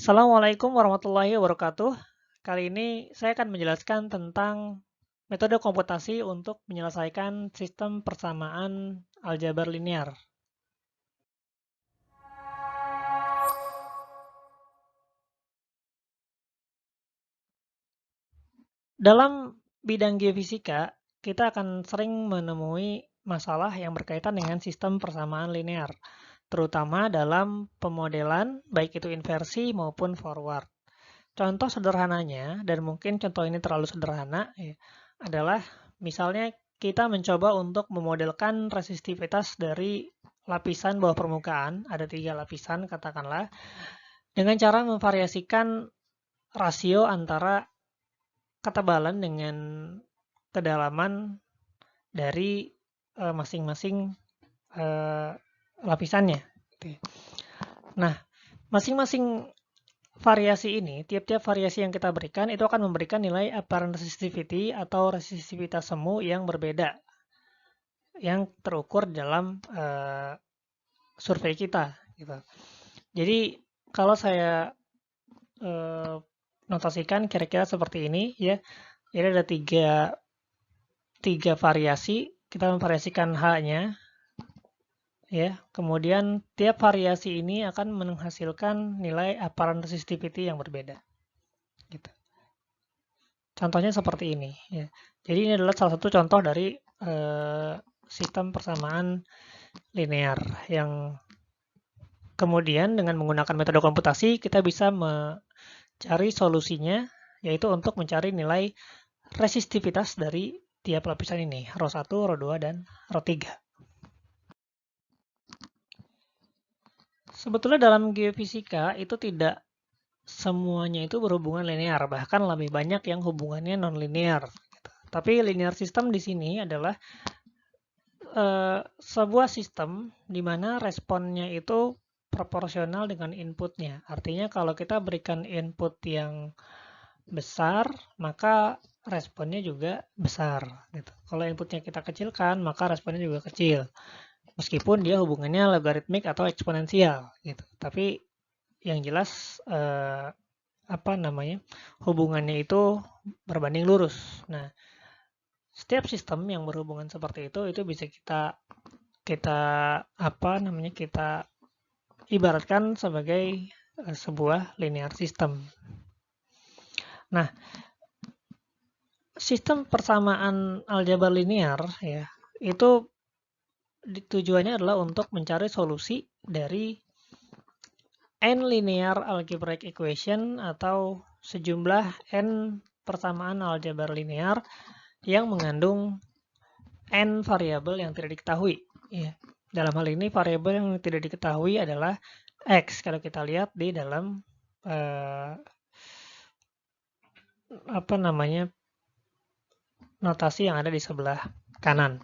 Assalamualaikum warahmatullahi wabarakatuh. Kali ini saya akan menjelaskan tentang metode komputasi untuk menyelesaikan sistem persamaan aljabar linear. Dalam bidang geofisika, kita akan sering menemui masalah yang berkaitan dengan sistem persamaan linear, terutama dalam pemodelan, baik itu inversi maupun forward. Contoh sederhananya, dan mungkin contoh ini terlalu sederhana, ya, adalah misalnya kita mencoba untuk memodelkan resistivitas dari lapisan bawah permukaan, ada 3 lapisan katakanlah, dengan cara memvariasikan rasio antara ketebalan dengan kedalaman dari masing-masing lapisannya. Nah, masing-masing variasi ini, tiap-tiap variasi yang kita berikan itu akan memberikan nilai apparent resistivity atau resistivitas semu yang berbeda yang terukur dalam survei kita. Gitu. Jadi kalau saya notasikan kira-kira seperti ini ya, jadi ada tiga variasi, kita memvariasikan H-nya, ya. Kemudian tiap variasi ini akan menghasilkan nilai apparent resistivity yang berbeda. Gitu. Contohnya seperti ini. Ya. Jadi ini adalah salah satu contoh dari sistem persamaan linear yang kemudian dengan menggunakan metode komputasi kita bisa mencari solusinya, yaitu untuk mencari nilai resistivitas dari tiap lapisan ini, rho 1, rho 2, dan rho 3. Sebetulnya dalam geofisika itu tidak semuanya itu berhubungan linear, bahkan lebih banyak yang hubungannya non-linear. Tapi linear system di sini adalah sebuah sistem di mana responnya itu proporsional dengan inputnya. Artinya kalau kita berikan input yang besar, maka responnya juga besar. Gitu. Kalau inputnya kita kecilkan, maka responnya juga kecil. Meskipun dia hubungannya logaritmik atau eksponensial. Gitu. Tapi yang jelas hubungannya itu berbanding lurus. Nah, setiap sistem yang berhubungan seperti itu bisa kita ibaratkan sebagai sebuah linear system. Nah, sistem persamaan aljabar linear ya, itu tujuannya adalah untuk mencari solusi dari n linear algebraic equation atau sejumlah n persamaan aljabar linear yang mengandung n variabel yang tidak diketahui. Ya. Dalam hal ini variabel yang tidak diketahui adalah x. Kalau kita lihat di dalam notasi yang ada di sebelah kanan.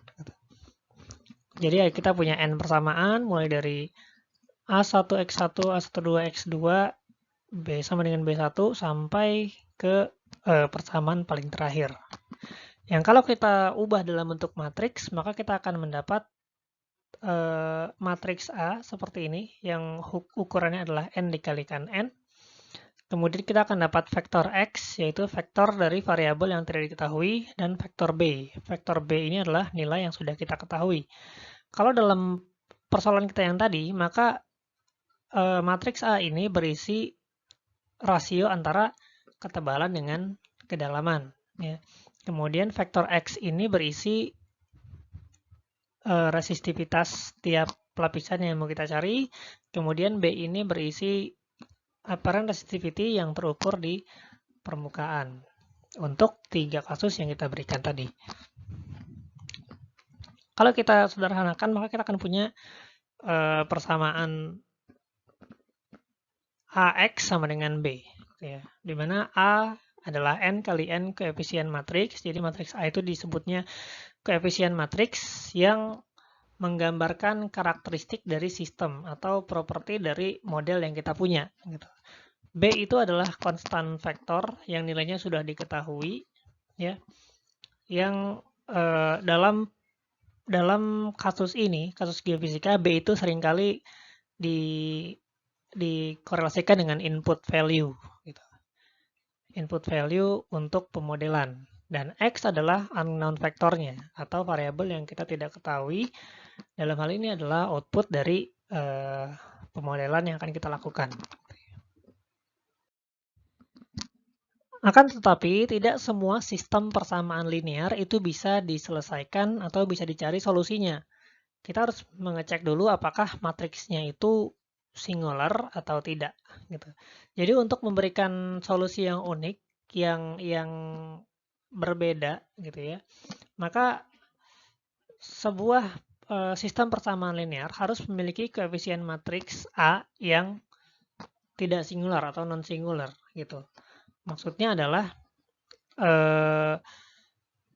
Jadi kita punya n persamaan mulai dari A1, X1, A12, X2, B sama dengan B1 sampai ke persamaan paling terakhir. Yang kalau kita ubah dalam bentuk matriks, maka kita akan mendapat matriks A seperti ini, yang ukurannya adalah n dikalikan n. Kemudian kita akan dapat vektor X, yaitu vektor dari variabel yang tidak diketahui, dan vektor B. Vektor B ini adalah nilai yang sudah kita ketahui. Kalau dalam persoalan kita yang tadi, maka matriks A ini berisi rasio antara ketebalan dengan kedalaman. Ya. Kemudian vektor X ini berisi resistivitas tiap lapisan yang mau kita cari. Kemudian B ini berisi apparent resistivity yang terukur di permukaan untuk 3 kasus yang kita berikan tadi. Kalau kita sederhanakan, maka kita akan punya persamaan AX sama dengan B. Ya, di mana A adalah N kali N koefisien matriks. Jadi matriks A itu disebutnya koefisien matriks yang menggambarkan karakteristik dari sistem atau properti dari model yang kita punya. Gitu. B itu adalah konstan vektor yang nilainya sudah diketahui, ya, yang dalam kasus ini, kasus geofisika, B itu seringkali dikorelasikan dengan input value gitu. Input value untuk pemodelan. Dan X adalah unknown vektornya atau variabel yang kita tidak ketahui. Dalam hal ini adalah output dari pemodelan yang akan kita lakukan. Akan tetapi, tidak semua sistem persamaan linear itu bisa diselesaikan atau bisa dicari solusinya. Kita harus mengecek dulu apakah matriksnya itu singular atau tidak. Gitu. Jadi untuk memberikan solusi yang unik, yang berbeda, gitu ya, maka sebuah sistem persamaan linear harus memiliki koefisien matriks A yang tidak singular atau non-singular. Gitu. Maksudnya adalah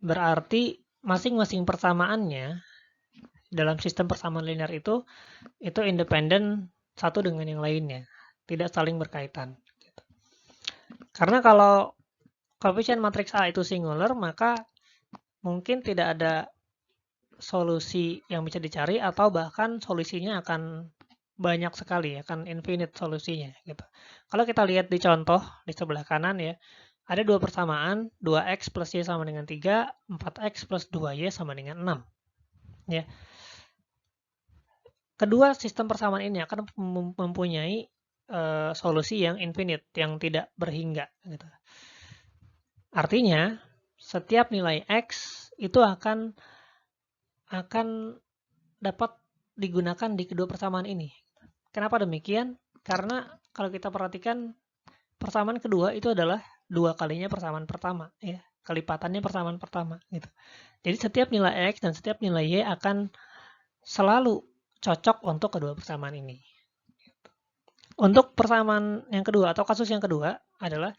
berarti masing-masing persamaannya dalam sistem persamaan linear itu independen satu dengan yang lainnya, tidak saling berkaitan. Karena kalau koefisien matriks A itu singular, maka mungkin tidak ada solusi yang bisa dicari atau bahkan solusinya akan banyak sekali, akan infinite solusinya. Gitu. Kalau kita lihat di contoh di sebelah kanan ya, ada dua persamaan, 2x plus y sama dengan 3, 4x plus 2y sama dengan 6. Ya. Kedua sistem persamaan ini akan mempunyai solusi yang infinite, yang tidak berhingga. Gitu. Artinya, setiap nilai x itu akan dapat digunakan di kedua persamaan ini. Kenapa demikian? Karena kalau kita perhatikan, persamaan kedua itu adalah 2 kalinya persamaan pertama. Ya. Kelipatannya persamaan pertama. Gitu. Jadi setiap nilai x dan setiap nilai y akan selalu cocok untuk kedua persamaan ini. Untuk persamaan yang kedua atau kasus yang kedua adalah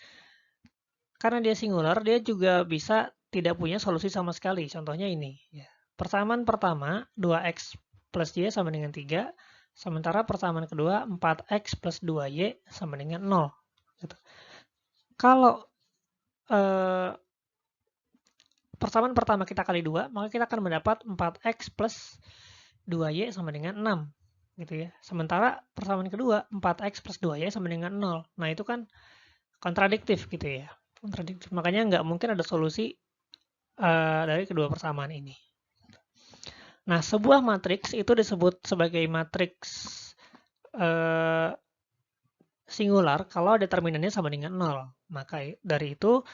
karena dia singular, dia juga bisa tidak punya solusi sama sekali. Contohnya ini. Persamaan pertama, 2x plus y sama dengan 3. Sementara persamaan kedua, 4x plus 2y sama dengan 0. Gitu. Kalau persamaan pertama kita kali 2, maka kita akan mendapat 4x plus 2y sama dengan 6. Gitu ya. Sementara persamaan kedua, 4x plus 2y sama dengan 0. Nah, itu kan kontradiktif gitu ya. Kontradiktif. Makanya nggak mungkin ada solusi dari kedua persamaan ini. Nah, sebuah matriks itu disebut sebagai matriks singular kalau determinannya sama dengan 0. Maka dari itu,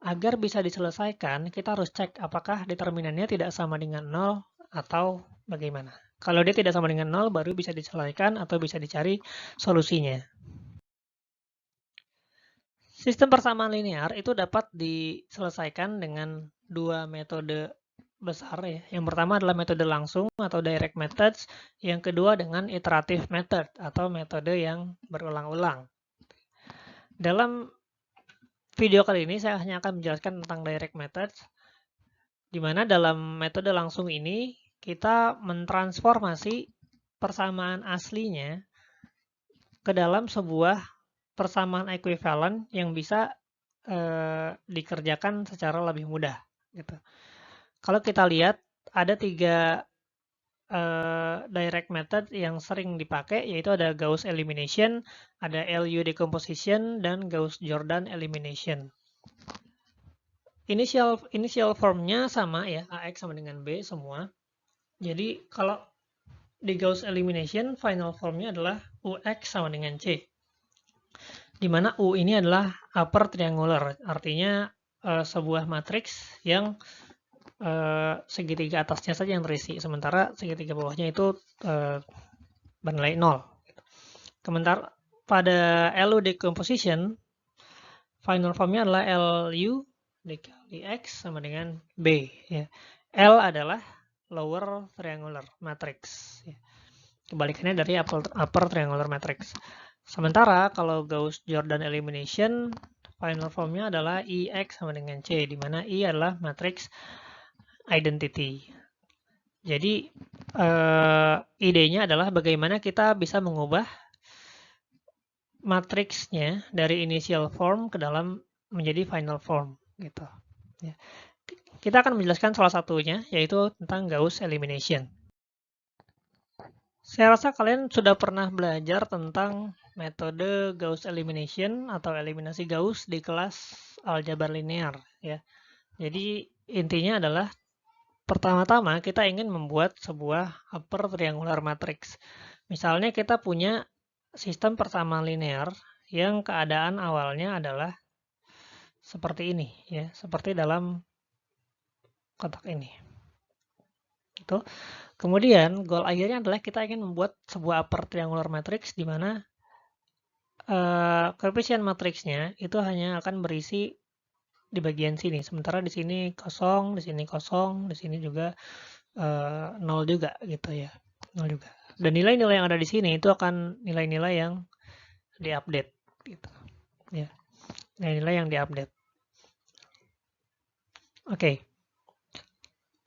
agar bisa diselesaikan, kita harus cek apakah determinannya tidak sama dengan 0 atau bagaimana. Kalau dia tidak sama dengan 0, baru bisa diselesaikan atau bisa dicari solusinya. Sistem persamaan linear itu dapat diselesaikan dengan dua metode besar ya. Yang pertama adalah metode langsung atau direct methods, yang kedua dengan iterative method atau metode yang berulang-ulang. Dalam video kali ini saya hanya akan menjelaskan tentang direct methods, di mana dalam metode langsung ini kita mentransformasi persamaan aslinya ke dalam sebuah persamaan ekuivalen yang bisa dikerjakan secara lebih mudah. Gitu. Kalau kita lihat ada 3 direct method yang sering dipakai, yaitu ada Gauss elimination, ada LU decomposition, dan Gauss-Jordan elimination. Initial formnya sama ya, AX sama dengan B semua. Jadi kalau di Gauss elimination, final formnya adalah UX sama dengan C. Di mana U ini adalah upper triangular, artinya sebuah matriks yang segitiga atasnya saja yang terisi, sementara segitiga bawahnya itu bernilai 0. Sementara pada LU decomposition, final formnya adalah LU dikali X sama dengan B. Ya. L adalah lower triangular matrix. Ya. Kebalikannya dari upper triangular matrix. Sementara kalau Gauss-Jordan elimination, final formnya adalah IX sama dengan C, di mana I adalah matriks identity. Jadi idenya adalah bagaimana kita bisa mengubah matriksnya dari initial form ke dalam menjadi final form gitu. Ya. Kita akan menjelaskan salah satunya, yaitu tentang Gauss elimination. Saya rasa kalian sudah pernah belajar tentang metode Gauss elimination atau eliminasi Gauss di kelas aljabar linear ya. Jadi intinya adalah pertama-tama kita ingin membuat sebuah upper triangular matrix. Misalnya kita punya sistem persamaan linear yang keadaan awalnya adalah seperti ini ya, seperti dalam kotak ini. Itu. Kemudian goal akhirnya adalah kita ingin membuat sebuah upper triangular matrix di mana koefisien matriksnya itu hanya akan berisi di bagian sini. Sementara di sini kosong, di sini juga 0 juga gitu ya. 0 juga. Dan nilai-nilai yang ada di sini itu akan nilai-nilai yang diupdate gitu. Ya. Nilai-nilai yang diupdate. Oke.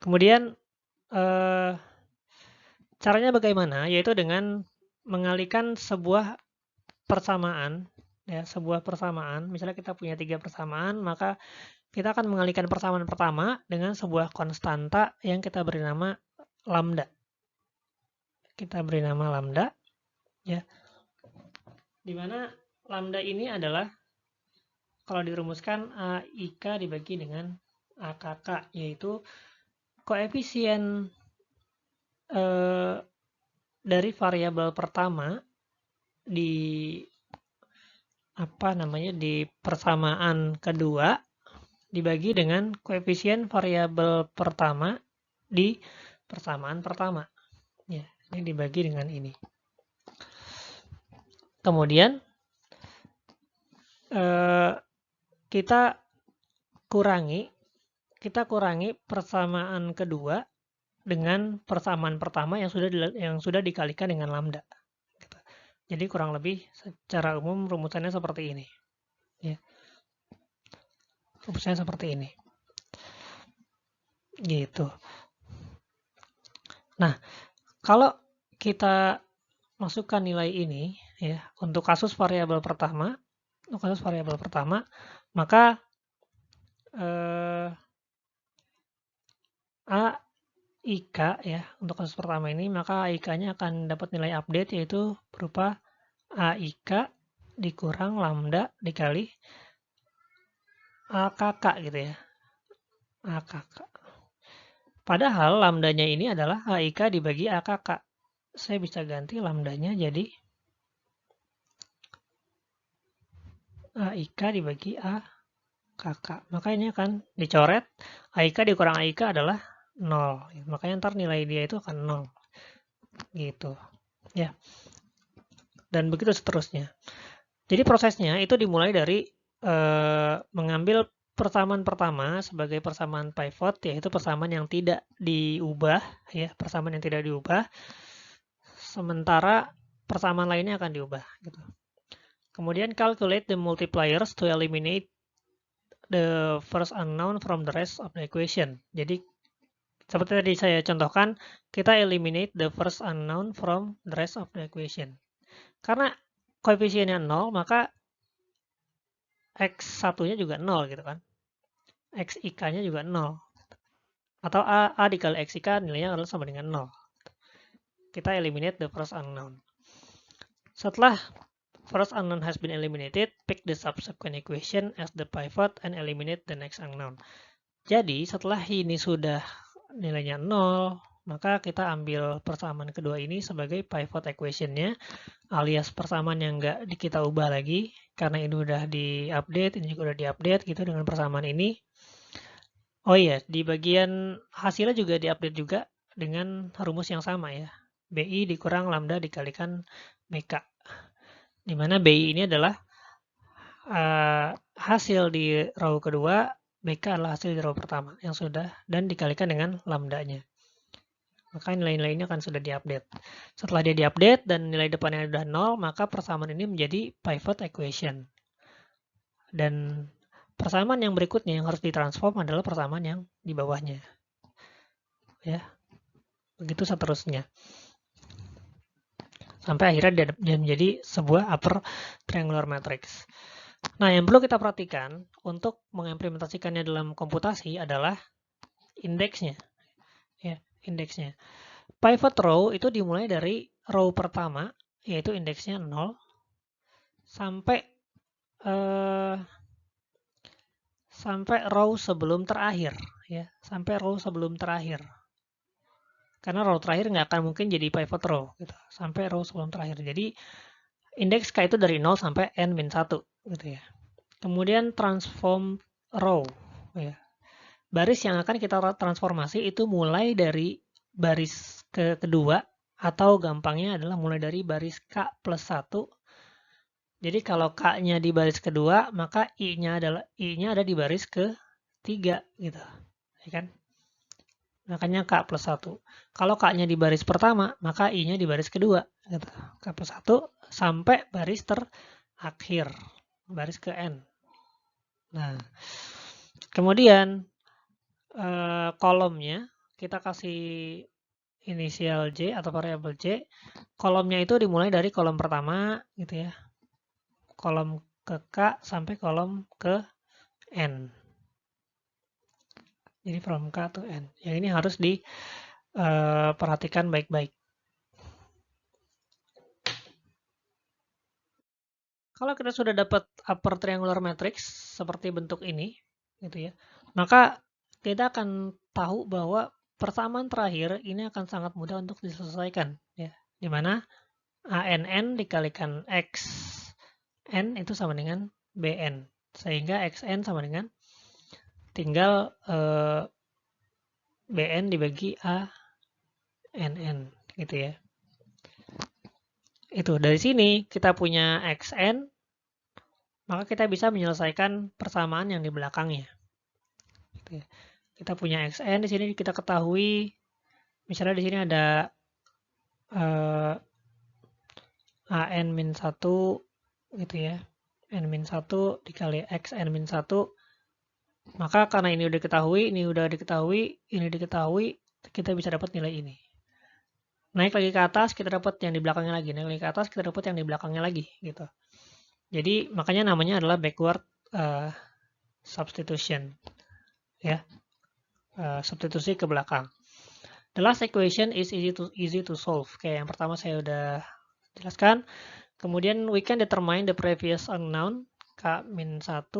Kemudian caranya bagaimana? Yaitu dengan mengalihkan sebuah persamaan ya, sebuah persamaan. Misalnya kita punya 3 persamaan, maka kita akan mengalihkan persamaan pertama dengan sebuah konstanta yang kita beri nama lambda. Kita beri nama lambda ya. Di mana lambda ini adalah kalau dirumuskan AIK dibagi dengan AKK, yaitu koefisien dari variabel pertama di di persamaan kedua dibagi dengan koefisien variabel pertama di persamaan pertama. Ya, ini dibagi dengan ini. Kemudian kita kurangi persamaan kedua dengan persamaan pertama yang sudah dikalikan dengan lambda. Jadi kurang lebih secara umum rumusannya seperti ini. Ya. Rumusnya seperti ini. Gitu. Nah, kalau kita masukkan nilai ini ya untuk kasus variabel pertama, maka AIK ya untuk kasus pertama ini, maka AIK-nya akan dapat nilai update yaitu berupa AIK dikurang lambda dikali AKK gitu ya. AKK. Padahal lambdanya ini adalah AIK dibagi AKK. Saya bisa ganti lambdanya jadi AIK dibagi AKK. Maka ini akan dicoret. AIK dikurang AIK adalah 0. Makanya ntar nilai dia itu akan 0. Gitu. Ya. Dan begitu seterusnya. Jadi prosesnya itu dimulai dari mengambil persamaan pertama sebagai persamaan pivot, yaitu persamaan yang tidak diubah, ya, persamaan yang tidak diubah. Sementara persamaan lainnya akan diubah. Gitu. Kemudian calculate the multipliers to eliminate the first unknown from the rest of the equation. Jadi seperti tadi saya contohkan, kita eliminate the first unknown from the rest of the equation. Karena koefisiennya 0, maka X1-nya juga 0 gitu kan. XIK-nya juga 0. Atau A dikali XIK nilainya adalah sama dengan 0. Kita eliminate the first unknown. Setelah first unknown has been eliminated, pick the subsequent equation as the pivot and eliminate the next unknown. Jadi setelah ini sudah nilainya 0, maka kita ambil persamaan kedua ini sebagai pivot equation-nya, alias persamaan yang nggak kita ubah lagi, karena ini udah diupdate, ini juga udah diupdate gitu dengan persamaan ini. Oh iya, di bagian hasilnya juga diupdate juga dengan rumus yang sama ya. BI dikurang lambda dikalikan BK. Di mana BI ini adalah hasil di row kedua, BK adalah hasil di row pertama yang sudah, dan dikalikan dengan lambdanya. Maka nilai-nilai ini akan sudah diupdate. Setelah dia diupdate dan nilai depannya sudah 0, maka persamaan ini menjadi pivot equation. Dan persamaan yang berikutnya yang harus ditransform adalah persamaan yang di bawahnya. Ya. Begitu seterusnya. Sampai akhirnya dia menjadi sebuah upper triangular matrix. Nah, yang perlu kita perhatikan untuk mengimplementasikannya dalam komputasi adalah indeksnya. Ya, indeksnya. pivot row itu dimulai dari row pertama, yaitu indeksnya 0, sampai row sebelum terakhir, ya, sampai row sebelum terakhir. Karena row terakhir nggak akan mungkin jadi pivot row, gitu, sampai row sebelum terakhir. Jadi indeks K itu dari 0 sampai n-1, gitu ya. Kemudian transform row, ya. Baris yang akan kita transformasi itu mulai dari baris kedua, atau gampangnya adalah mulai dari baris K plus 1. Jadi kalau K-nya di baris kedua, maka I-nya ada di baris ketiga, gitu. Ya kan? Makanya K plus 1. Kalau K-nya di baris pertama, maka I-nya di baris kedua, gitu. K plus 1 sampai baris terakhir, baris ke N. Nah, kemudian kolomnya kita kasih inisial J atau variabel J. Kolomnya itu dimulai dari kolom pertama, gitu ya. Kolom ke K sampai kolom ke N. Jadi from K to N. Yang ini harus diperhatikan baik-baik. Kalau kita sudah dapat upper triangular matrix seperti bentuk ini, gitu ya, maka kita akan tahu bahwa persamaan terakhir ini akan sangat mudah untuk diselesaikan, ya, di mana ANN dikalikan XN itu sama dengan BN, sehingga XN sama dengan tinggal BN dibagi ANN, gitu ya. Itu dari sini kita punya XN, maka kita bisa menyelesaikan persamaan yang di belakangnya. Gitu ya. Kita punya XN, di sini kita ketahui, misalnya di sini ada AN-1 gitu ya. N-1 dikali XN-1, maka karena ini udah diketahui, ini udah diketahui, ini diketahui, kita bisa dapat nilai ini. Naik lagi ke atas, kita dapat yang di belakangnya lagi. Naik lagi ke atas, kita dapat yang di belakangnya lagi, gitu. Jadi makanya namanya adalah backward substitution, ya, substitusi ke belakang. The last equation is easy to solve. Kayak yang pertama saya udah jelaskan. Kemudian we can determine the previous unknown K-1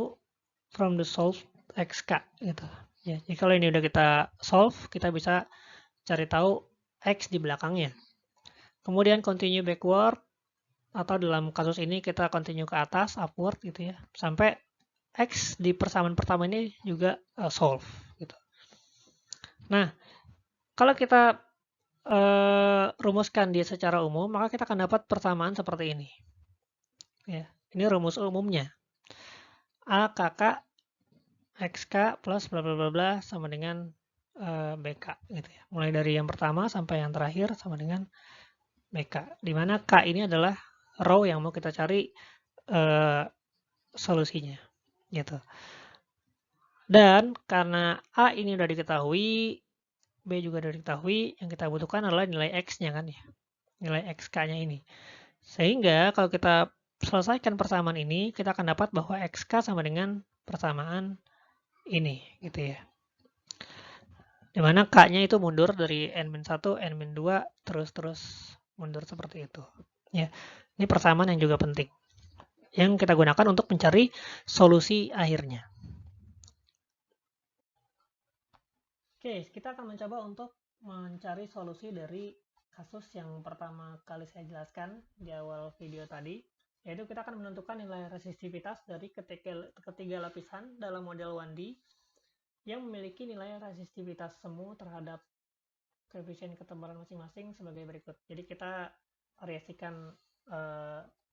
from the solved XK, gitu. Ya, jadi kalau ini udah kita solve, kita bisa cari tahu X di belakangnya. Kemudian continue backward, atau dalam kasus ini kita continue ke atas, upward, gitu ya, sampai X di persamaan pertama ini juga solve, gitu. Nah, kalau kita rumuskan dia secara umum, maka kita akan dapat persamaan seperti ini. Ya, ini rumus umumnya. A KK XK plus bla bla bla bla sama dengan BK, gitu ya. Mulai dari yang pertama sampai yang terakhir sama dengan BK. Di mana K ini adalah row yang mau kita cari solusinya, gitu. Dan karena A ini udah diketahui, B juga udah diketahui, yang kita butuhkan adalah nilai X-nya kan ya. Nilai XK-nya ini. Sehingga kalau kita selesaikan persamaan ini, kita akan dapat bahwa XK sama dengan persamaan ini, gitu ya. Dimana K-nya itu mundur dari N-1, N-2, terus mundur seperti itu. Ya, ini persamaan yang juga penting. Yang kita gunakan untuk mencari solusi akhirnya. Oke, kita akan mencoba untuk mencari solusi dari kasus yang pertama kali saya jelaskan di awal video tadi, yaitu kita akan menentukan nilai resistivitas dari ketiga lapisan dalam model 1D yang memiliki nilai resistivitas semu terhadap koefisien ketebalan masing-masing sebagai berikut. Jadi kita variasikan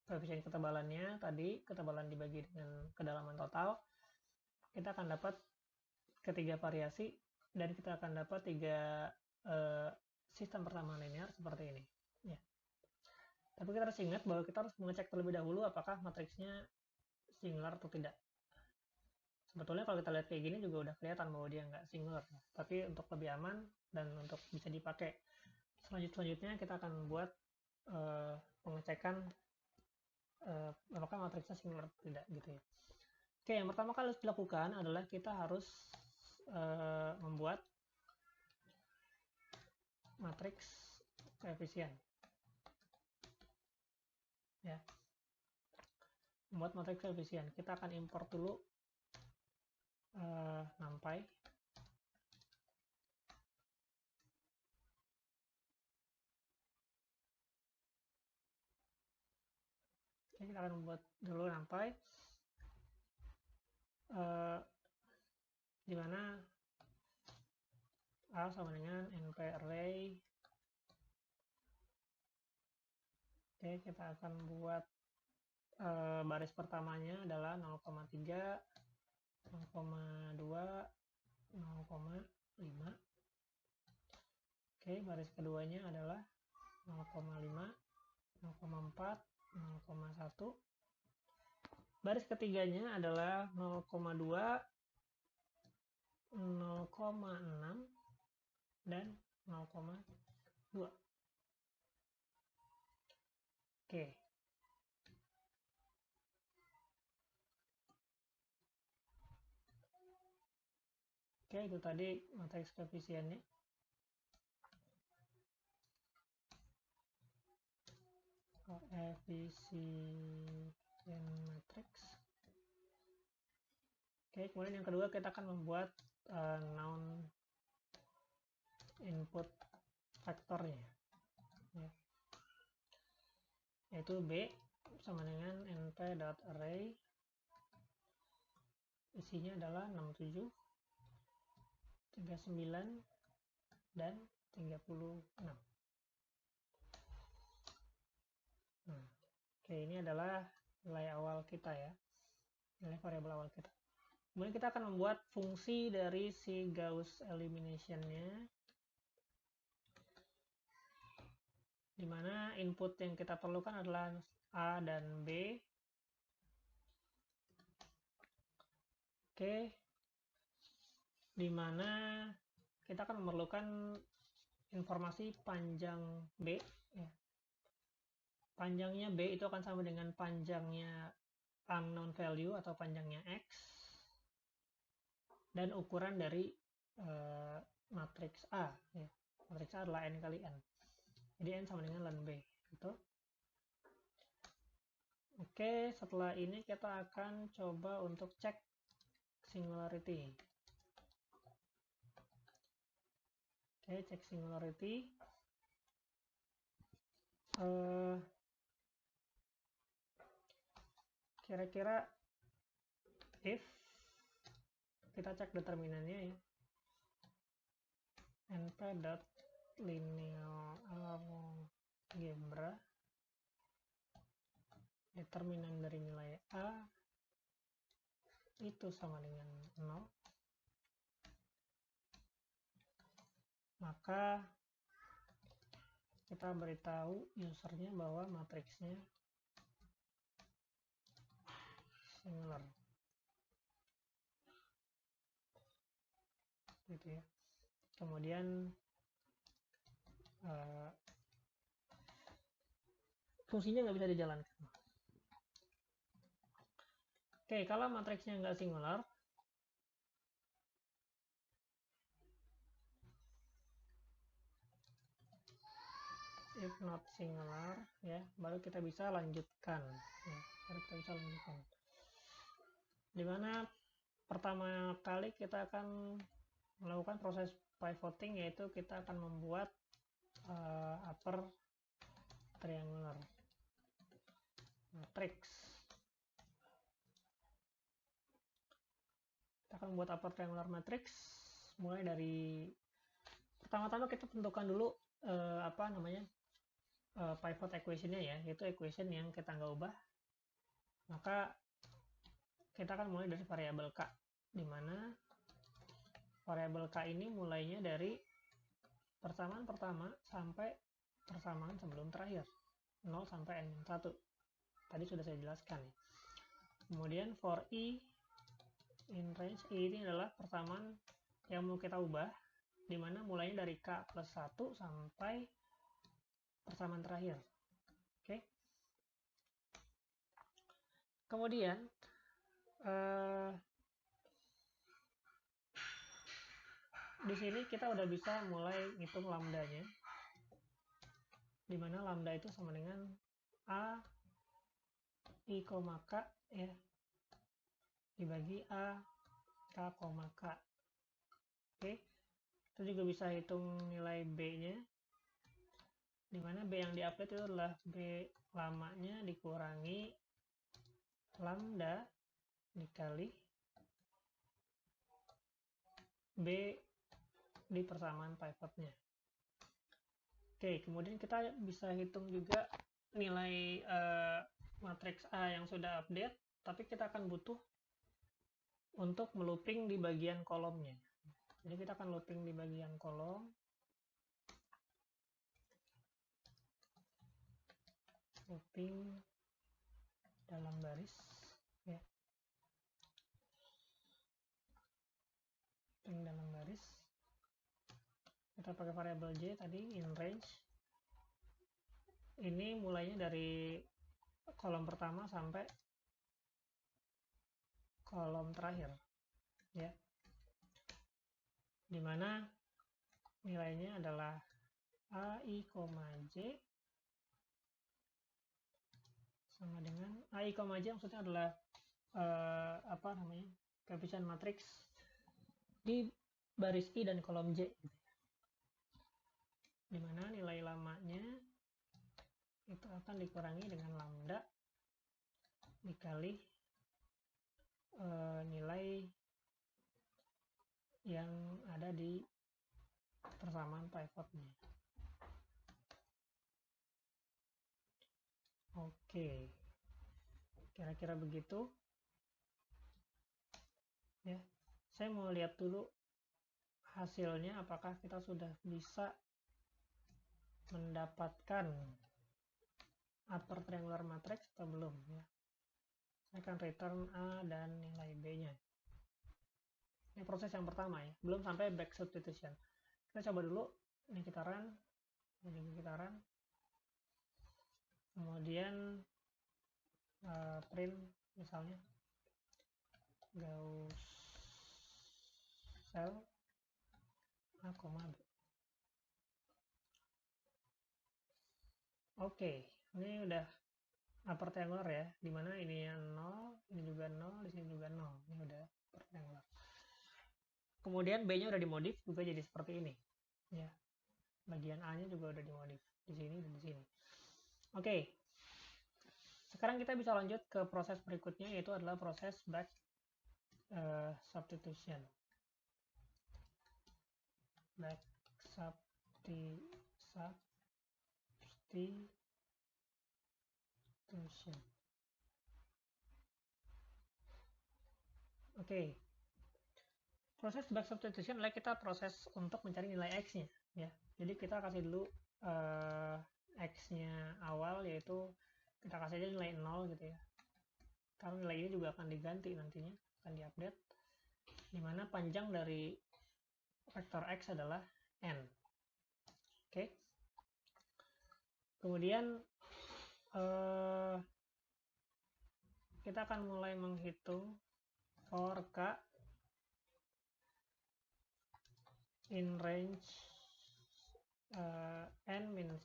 koefisien ketebalannya tadi, ketebalan dibagi dengan kedalaman total, kita akan dapat ketiga variasi dan kita akan dapat tiga sistem persamaan linear seperti ini. Ya. Tapi kita harus ingat bahwa kita harus mengecek terlebih dahulu apakah matriksnya singular atau tidak. Sebetulnya kalau kita lihat kayak gini juga udah kelihatan bahwa dia nggak singular. Tapi untuk lebih aman dan untuk bisa dipakai selanjutnya kita akan buat pengecekan apakah matriksnya singular atau tidak gitu ya. Oke, yang pertama kali harus dilakukan adalah kita harus membuat matriks koefisien. Ya. Membuat matriks koefisien, kita akan import dulu NumPy. Oke, kita akan membuat dulu NumPy, di mana A sama dengan NP array. Oke, kita akan buat baris pertamanya adalah 0,3, 0,2, 0,5. Oke, baris keduanya adalah 0,5, 0,4, 0,1. Baris ketiganya adalah 0,2, 0,6, dan 0,2. Oke. Oke, itu tadi matriks koefisiennya. Koefisien matriks. Oke, kemudian yang kedua kita akan membuat noun input vektornya, ya. Yaitu B sama dengan np.array, isinya adalah 67, 39, dan 36. Nah, oke, ini adalah nilai awal kita, ya, nilai variabel awal kita. Kemudian kita akan membuat fungsi dari si Gauss elimination-nya, di mana input yang kita perlukan adalah A dan B. Oke, di mana kita akan memerlukan informasi panjang B, ya. Panjangnya B itu akan sama dengan panjangnya unknown value atau panjangnya X, dan ukuran dari matriks A, ya. Matriks A adalah N kali N, jadi N sama dengan ln B gitu. Oke, setelah ini kita akan coba untuk cek singularity. Oke, cek singularity. Kira-kira if kita cek determinannya, ya, np.linear algebra, determinan dari nilai A itu sama dengan 0, maka kita beritahu usernya bahwa matriksnya singular, gitu, ya. Kemudian fungsinya nggak bisa dijalankan. Oke, kalau matriksnya nggak singular, if not singular, ya, baru kita bisa lanjutkan, ya, dimana pertama kali kita akan melakukan proses pivoting, yaitu kita akan membuat upper triangular matrix. Kita akan membuat upper triangular matrix mulai dari pertama-tama kita tentukan dulu pivot equation-nya, ya, yaitu equation yang kita nggak ubah. Maka kita akan mulai dari variabel K, di mana variabel K ini mulainya dari persamaan pertama sampai persamaan sebelum terakhir, 0 sampai N-1. Tadi sudah saya jelaskan, ya. Kemudian for I in range, I ini adalah persamaan yang mau kita ubah, di mana mulainya dari K plus 1 sampai persamaan terakhir. Oke. Kemudian di sini kita udah bisa mulai ngitung lambdanya. di mana lambda itu sama dengan A I, K ya, dibagi A K, K. Oke, kita juga bisa hitung nilai B-nya, di mana B yang diupdate itu adalah B lamanya dikurangi lambda dikali B di persamaan pivotnya. Oke, kemudian kita bisa hitung juga nilai matriks A yang sudah update, tapi kita akan butuh untuk melooping di bagian kolomnya. Jadi kita akan looping di bagian kolom, looping dalam baris, ya, looping dalam baris. Kita pakai variabel J tadi, in range. Ini mulainya dari kolom pertama sampai kolom terakhir, ya, dimana nilainya adalah AI, J sama dengan AI, J maksudnya adalah apa namanya, koefisien matriks di baris I dan kolom J, dimana nilai lamanya itu akan dikurangi dengan lambda dikali nilai yang ada di persamaan pivotnya. Oke, kira-kira begitu ya. Saya mau lihat dulu hasilnya, apakah kita sudah bisa mendapatkan upper triangular matrix atau belum ya. Saya akan return A dan nilai B-nya. Ini proses yang pertama ya, belum sampai back substitution. Kita coba dulu, ini kita run, kemudian print misalnya Gauss cell A, B. Oke, ini udah upper triangular ya, dimana ini yang 0, ini juga 0, di sini juga 0. Ini udah upper triangular. Kemudian B-nya udah dimodif juga jadi seperti ini. Ya. Bagian A-nya juga udah dimodif di sini dan di sini. Oke. Sekarang kita bisa lanjut ke proses berikutnya, yaitu adalah proses back substitution. Back substitution. Oke. Proses back substitution adalah kita proses untuk mencari nilai X-nya ya. Jadi kita kasih dulu X-nya awal, yaitu kita kasih aja nilai 0 gitu ya. Karena nilai ini juga akan diganti nantinya, akan diupdate, dimana panjang dari vektor X adalah N. Oke. Kemudian kita akan mulai menghitung for K in range N min 1,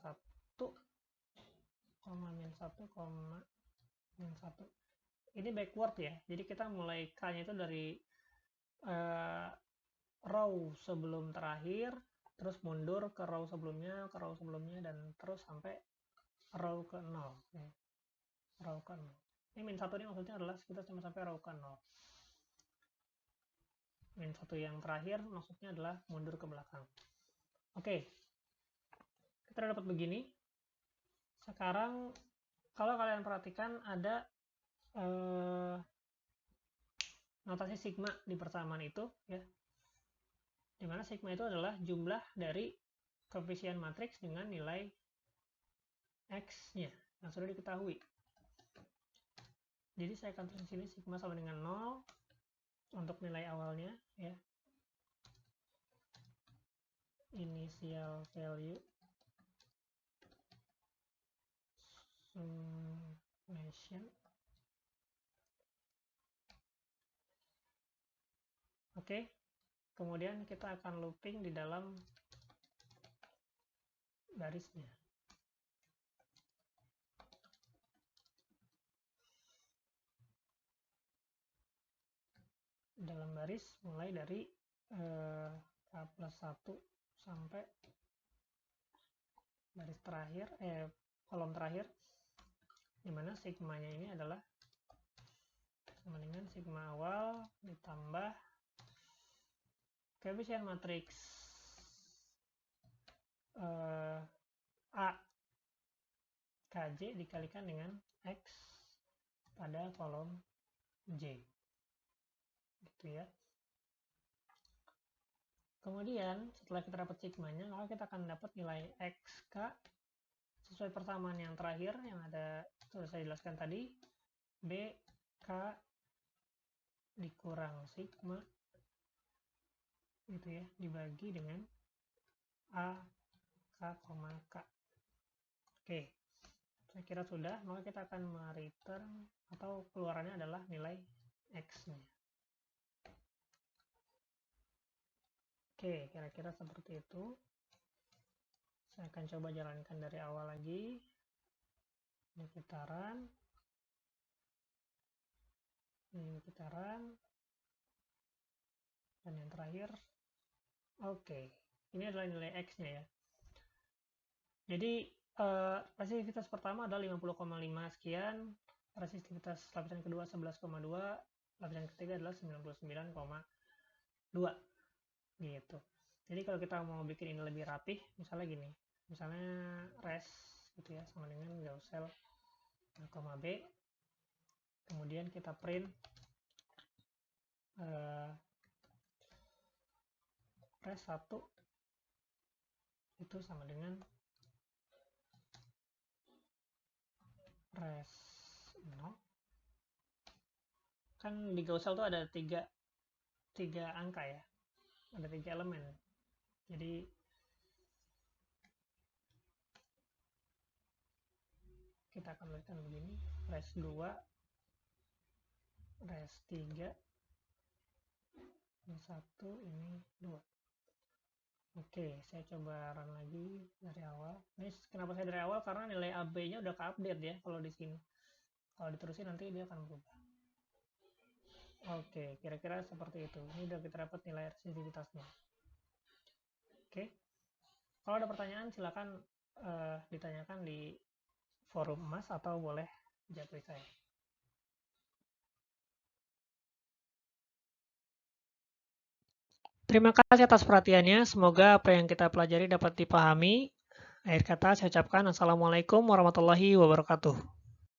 min 1. Ini backward ya, jadi kita mulai K-nya itu dari row sebelum terakhir, terus mundur ke row sebelumnya, dan terus sampai row ke 0. Ya. Row ke 0. Ini min 1 ini maksudnya adalah kita cuma sampai row ke 0. Min 1 yang terakhir maksudnya adalah mundur ke belakang. Oke, kita dapat begini. Sekarang kalau kalian perhatikan ada notasi sigma di persamaan itu ya, dimana sigma itu adalah jumlah dari koefisien matriks dengan nilai X-nya yang sudah diketahui. Jadi saya akan tulis sini sigma sama dengan 0 untuk nilai awalnya ya, initial value summation. Oke, kemudian kita akan looping di dalam barisnya. dalam baris mulai dari K plus 1 sampai baris terakhir, kolom terakhir, dimana sigmanya ini adalah sama dengan sigma awal ditambah koefisien matriks A KJ dikalikan dengan X pada kolom J. Gitu ya. Kemudian setelah kita dapat sigmanya, maka kita akan dapat nilai XK sesuai persamaan yang terakhir yang ada sudah saya jelaskan tadi, BK dikurang sigma gitu ya, dibagi dengan AK, K. Oke, saya kira sudah, maka kita akan mereturn atau keluarannya adalah nilai X-nya. Oke, kira-kira seperti itu. Saya akan coba jalankan dari awal lagi. Ini putaran. Ini putaran. Dan yang terakhir. Oke, ini adalah nilai X-nya ya. Jadi, resistivitas pertama adalah 50,5 sekian. Resistivitas lapisan kedua 11,2. Lapisan ketiga adalah 99,2. Gitu. Jadi kalau kita mau bikin ini lebih rapih, misalnya gini, misalnya res gitu ya, sama dengan Gaussian B, kemudian kita print res 1 itu sama dengan res 0. Kan di Gaussian tuh ada tiga angka ya, ada 3 elemen. Jadi kita akan tuliskan begini, res 2, res 3, ini 1, ini 2. Oke, saya coba run lagi dari awal. Ini kenapa saya dari awal? Karena nilai AB-nya udah ke-update ya kalau di sini. Kalau diterusin nanti dia akan berubah. Oke, kira-kira seperti itu. Ini udah kita dapat nilai resistitivitasnya. Oke, kalau ada pertanyaan silakan ditanyakan di forum Mas atau boleh japri saya. Terima kasih atas perhatiannya. Semoga apa yang kita pelajari dapat dipahami. Akhir kata saya ucapkan Assalamualaikum warahmatullahi wabarakatuh.